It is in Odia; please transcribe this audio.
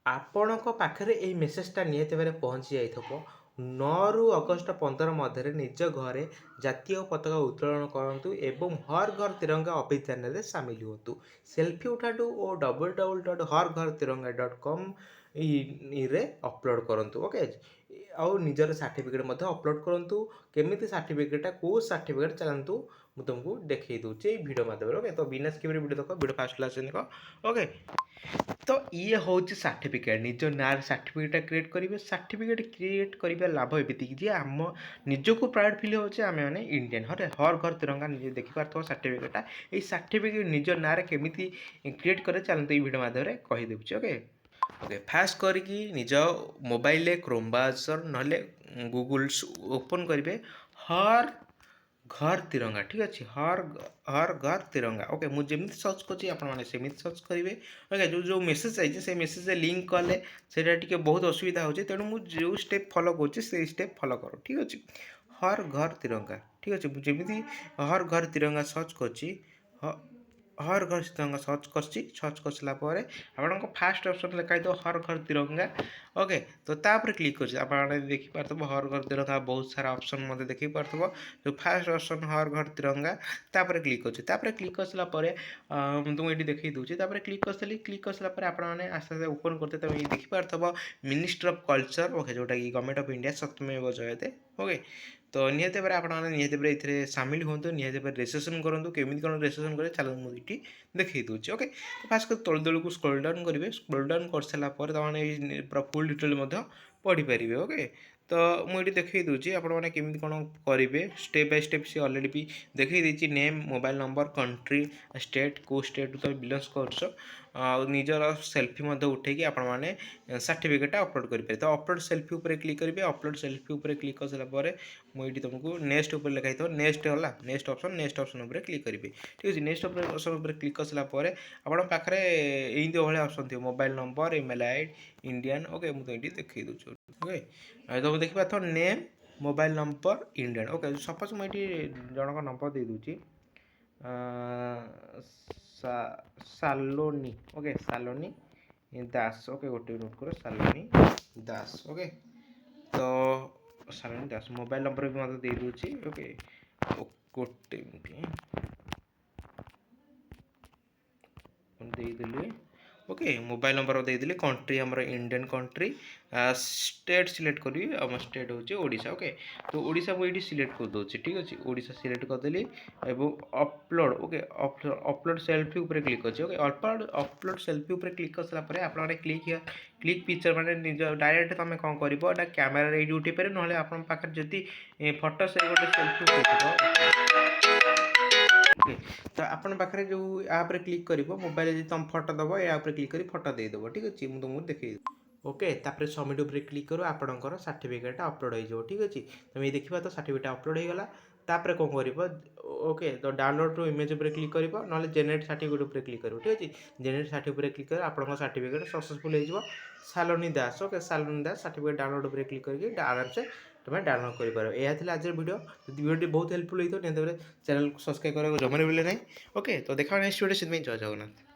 ଆପଣଙ୍କ ପାଖରେ ଏହି ମେସେଜଟା ନିହାତି ଭାବରେ ପହଞ୍ଚି ଯାଇଥିବ। 9 ରୁ ଅଗଷ୍ଟ 15 ମଧ୍ୟରେ ନିଜ ଘରେ ଜାତୀୟ ପତାକା ଉତ୍ତୋଳନ କରନ୍ତୁ ଏବଂ ହର୍ ଘର ତିରଙ୍ଗା ଅଭିଯାନରେ ସାମିଲ ହୁଅନ୍ତୁ। ସେଲ୍ଫି ଉଠାନ୍ତୁ ଓ www.harghar-tiranga.com ରେ ଅପଲୋଡ଼ କରନ୍ତୁ। ଓକେ, ଆଉ ନିଜର ସାର୍ଟିଫିକେଟ୍ ମଧ୍ୟ ଅପଲୋଡ଼ କରନ୍ତୁ। କେମିତି ସାର୍ଟିଫିକେଟ୍ଟା କେଉଁ ସାର୍ଟିଫିକେଟ୍ ଚାଲନ୍ତୁ ମୁଁ ତୁମକୁ ଦେଖେଇ ଦେଉଛି ଏଇ ଭିଡ଼ିଓ ମାଧ୍ୟମରେ। ଓକେ, ତ ବିନା ସ୍କିପ୍ରେ ଭିଡ଼ିଓ ଦେଖ, ଭିଡ଼ିଓ ଫାଷ୍ଟ କ୍ଲାସ୍ ଦେଖ। ଓକେ, ତ ଇଏ ହେଉଛି ସାର୍ଟିଫିକେଟ୍। ନିଜ ନାଁରେ ସାର୍ଟିଫିକେଟ୍ଟା କ୍ରିଏଟ୍ କରିବେ। ସାର୍ଟିଫିକେଟ୍ କ୍ରିଏଟ୍ କରିବା ଲାଭ ଏମିତିକି ଯେ ଆମ ନିଜକୁ ପ୍ରାଉଡ଼୍ ଫିଲ୍ ହେଉଛି ଆମେ ମାନେ ଇଣ୍ଡିଆନ୍। ହର୍ ଘର ତିରଙ୍ଗା ନିଜେ ଦେଖିପାରୁଥିବ ସାର୍ଟିଫିକେଟ୍ଟା। ଏଇ ସାର୍ଟିଫିକେଟ୍ ନିଜ ନାଁରେ କେମିତି କ୍ରିଏଟ୍ କରେ ଚାଲନ୍ତୁ ଏଇ ଭିଡ଼ିଓ ମାଧ୍ୟମରେ କହିଦେଉଛି। ଓକେ, ଫାଷ୍ଟ କରିକି ନିଜ ମୋବାଇଲରେ କ୍ରୋମ୍ ବ୍ରାଉଜର୍ ନହେଲେ ଗୁଗୁଲ୍ସ ଓପନ୍ କରିବେ। ହର୍ ଘର ତିରଙ୍ଗା, ଠିକ୍ ଅଛି। ହର୍ ଘର ତିରଙ୍ଗା। ଓକେ, ମୁଁ ଯେମିତି ସର୍ଚ୍ଚ କରୁଛି ଆପଣମାନେ ସେମିତି ସର୍ଚ୍ଚ କରିବେ। ଓକେ, ଯେଉଁ ମେସେଜ୍ ଆସିଛି ସେ ମେସେଜ୍ରେ ଲିଙ୍କ୍ କଲେ ସେଇଟା ଟିକେ ବହୁତ ଅସୁବିଧା ହେଉଛି, ତେଣୁ ମୁଁ ଯେଉଁ ଷ୍ଟେପ୍ ଫଲୋ କରୁଛି ସେଇ ଷ୍ଟେପ୍ ଫଲୋ କର, ଠିକ୍ ଅଛି। ହର୍ ଘର ତିରଙ୍ଗା, ଠିକ୍ ଅଛି। ମୁଁ ଯେମିତି ହର୍ ଘର ତିରଙ୍ଗା ସର୍ଚ୍ଚ କରୁଛି, ହର୍ ଘର ତିରଙ୍ଗା ସର୍ଚ୍ଚ କରିସାରିଲା ପରେ ଆପଣଙ୍କ ଫାଷ୍ଟ ଅପସନ୍ ଲେଖା ହେଇଥିବ ହର୍ ଘର ତିରଙ୍ଗା। ଓକେ, ତ ତାପରେ କ୍ଲିକ୍ କରୁଛି। ଆପଣମାନେ ଦେଖିପାରୁଥିବ ହର୍ ଘର ତିରଙ୍ଗା ବହୁତ ସାରା ଅପସନ୍ ମଧ୍ୟ ଦେଖିପାରୁଥିବ। ଯେଉଁ ଫାଷ୍ଟ ଅପସନ୍ ହର୍ ଘର ତିରଙ୍ଗା, ତାପରେ କ୍ଲିକ୍ କରୁଛି। ତାପରେ କ୍ଲିକ୍ କରିସାରିଲା ପରେ ମୁଁ ତୁମକୁ ଏଇଠି ଦେଖେଇ ଦେଉଛି। ତାପରେ କ୍ଲିକ୍ କରିସାରିଲା ପରେ ଆପଣମାନେ ଆସ୍ତେ ଆସ୍ତେ ଓପନ୍ କରିଥିବେ। ତୁମେ ଦେଖିପାରୁଥିବ ମିନିଷ୍ଟ୍ରି ଅଫ୍ କଲଚର୍। ଓକେ, ଯେଉଁଟାକି government of India Satyameva Jayate. Okay, ତ ନିହାତି ଭାବରେ ଆପଣମାନେ ନିହାତି ଭାବରେ ଏଥିରେ ସାମିଲ ହୁଅନ୍ତୁ। ନିହାତି ଭାବରେ ରେଜିଷ୍ଟ୍ରେସନ୍ କରନ୍ତୁ। କେମିତି କ'ଣ ରେଜିଷ୍ଟ୍ରେସନ୍ କରିବେ ଚାଲ ମୁଁ ଏଇଠି ଦେଖେଇ ଦେଉଛି। ଓକେ, ତ ଫାଷ୍ଟ କରି ତଳକୁ ସ୍କ୍ରୋଲ୍ ଡାଉନ୍ କରିବେ। ସ୍କ୍ରୋଲ୍ ଡାଉନ୍ କରିସାରିଲା ପରେ ତୁମମାନେ ଏଇ ପୁରା ଫୁଲ୍ ଡିଟେଲ୍ ମଧ୍ୟ ପଢ଼ିପାରିବେ। ଓକେ, ତ ମୁଁ ଏଇଠି ଦେଖେଇ ଦେଉଛି ଆପଣମାନେ କେମିତି କ'ଣ କରିବେ ଷ୍ଟେପ୍ ବାଇ ଷ୍ଟେପ୍। ସେ ଅଲରେଡ଼ି ବି ଦେଖେଇ ଦେଇଛି name, mobile number, country, state, କେଉଁ ଷ୍ଟେଟ୍ରୁ ତୁମେ ବିଲଙ୍ଗସ୍ କରୁଛ, ଆଉ ନିଜର ସେଲ୍ଫି ମଧ୍ୟ ଉଠେଇକି ଆପଣମାନେ ସାର୍ଟିଫିକେଟ୍ଟା ଅପଲୋଡ଼ କରିପାରିବେ। ତ ଅପଲୋଡ଼ ସେଲ୍ଫି ଉପରେ କ୍ଲିକ୍ କରିବେ। ଅପଲୋଡ଼ ସେଲ୍ଫି ଉପରେ କ୍ଲିକ୍ କରିସାରିଲା ପରେ ମୁଁ ଏଇଠି ତୁମକୁ ନେକ୍ସଟ ଉପରେ ଲେଖା ହେଇଥିବ ନେକ୍ସଟ ହେଲା ନେକ୍ସଟ ଅପସନ୍ ଉପରେ କ୍ଲିକ୍ କରିବେ, ଠିକ୍ ଅଛି। ନେକ୍ସଟ ଅପସନ୍ ଉପରେ କ୍ଲିକ୍ କରିସାରିଲା ପରେ ଆପଣଙ୍କ ପାଖରେ ଏମିତି ଭଳିଆ ଅପସନ୍ ଥିବ mobile number, email I D, Indian. Okay, ମୁଁ ତ ଏଇଠି ଦେଖେଇ ଦେଉଛି। ଓକେ, ତୁମେ ଦେଖିପାରୁଥିବ name, mobile number, Indian. Okay, suppose ମୁଁ ଏଇଠି ଜଣଙ୍କ ନମ୍ବର ଦେଇଦେଉଛି ସାଲୋନି। ଓକେ, ସାଲୋନି ଦାସ। ଓକେ, ଗୋଟେ ନୋଟ୍ କର, ସାଲୋନି ଦାସ। ଓକେ, ତ ସାଲୋନି ଦାସ ମୋବାଇଲ୍ ନମ୍ବର ବି ମଧ୍ୟ ଦେଇଦେଉଛି। ଓକେ, ଗୋଟେ ମିନିଟ୍ ଦେଇଦେଲି। ଓକେ, ମୋବାଇଲ୍ ନମ୍ବର ଦେଇଦେଲି। କଣ୍ଟ୍ରି ଆମର ଇଣ୍ଡିଆନ୍ କଣ୍ଟ୍ରି। ଷ୍ଟେଟ୍ ସିଲେକ୍ଟ କରିବି। ଆମ ଷ୍ଟେଟ୍ ହେଉଛି ଓଡ଼ିଶା। ଓକେ, ତ ଓଡ଼ିଶା ମୁଁ ଏଇଠି ସିଲେକ୍ଟ କରିଦେଉଛି, ଠିକ୍ ଅଛି। ଓଡ଼ିଶା ସିଲେକ୍ଟ କରିଦେଲି ଏବଂ ଅପଲୋଡ଼। ଓକେ, ଅପଲୋଡ଼ ସେଲ୍ଫି ଉପରେ କ୍ଲିକ୍ କରିଛି। ଓକେ, ଅପଲୋଡ଼ ସେଲ୍ଫି ଉପରେ କ୍ଲିକ୍ କରିସାରିଲା ପରେ ଆପଣମାନେ କ୍ଲିକ୍ ପିକ୍ଚର୍ ମାନେ ନିଜ ଡାଇରେକ୍ଟ ତୁମେ କ'ଣ କରିବ ଏଇଟା କ୍ୟାମେରାରେ ଏଇଠି ଉଠେଇ ପାରିବ, ନହେଲେ ଆପଣଙ୍କ ପାଖରେ ଯଦି ଫଟୋ ସେ ଗୋଟେ ସେଲ୍ଫି ଉଠେଇଥିବ। ଓକେ, ତ ଆପଣଙ୍କ ପାଖରେ ଯେଉଁ ଆପ୍ରେ କ୍ଲିକ୍ କରିବ ମୋବାଇଲରେ ଯଦି ତୁମ ଫଟୋ ଦେବ ଏ ଆପ୍ରେ କ୍ଲିକ୍ କରି ଫଟୋ ଦେଇଦେବ, ଠିକ୍ ଅଛି। ମୁଁ ତୁମକୁ ଦେଖେଇଦେବି। ଓକେ, ତାପରେ ସବମିଟ୍ ଉପରେ କ୍ଲିକ୍ କର। ଆପଣଙ୍କର ସାର୍ଟିଫିକେଟ୍ଟା ଅପଲୋଡ଼ ହୋଇଯିବ, ଠିକ୍ ଅଛି। ତୁମେ ଦେଖିବା ତ ସାର୍ଟିଫିକେଟ୍ଟା ଅପଲୋଡ଼ ହୋଇଗଲା। ତାପରେ କ'ଣ କରିବ? ଓକେ, ତ ଡାଉନଲୋଡ଼ରୁ ଇମେଜ୍ ଉପରେ କ୍ଲିକ୍ କରିବ, ନହେଲେ ଜେନେରେଟ୍ ସାର୍ଟିଫିକେଟ୍ ଉପରେ କ୍ଲିକ୍ କରିବ, ଠିକ୍ ଅଛି। ଜେନେରେଟ୍ ସାର୍ଟିଫିକେଟ୍ ଉପରେ କ୍ଲିକ୍ କଲେ ଆପଣଙ୍କ ସାର୍ଟିଫିକେଟ୍ ସକ୍ସେସଫୁଲ୍ ହୋଇଯିବ। Saloni Das. Okay, Saloni Das certificate download ଉପରେ କ୍ଲିକ୍ କରିକି ଆରାମସେ ତୁମେ ଡାଉନଲୋଡ଼ କରିପାରିବ। ଏହା ଥିଲା ଆଜିର ଭିଡ଼ିଓ। ଯଦି ଭିଡ଼ିଓଟି ବହୁତ ହେଲ୍ପଫୁଲ୍ ହୋଇଥିବ ନିହାତି ଭାବରେ ଚ୍ୟାନେଲକୁ ସବସ୍କ୍ରାଇବ୍ କରିବାକୁ ଜମାରେ ଭୁଲିବେ ନାହିଁ। ଓକେ, ତ ଦେଖା ନେକ୍ସଟ ଭିଡ଼ିଓ। ସେଥିପାଇଁ ଜୟ ଜଗନ୍ନାଥ।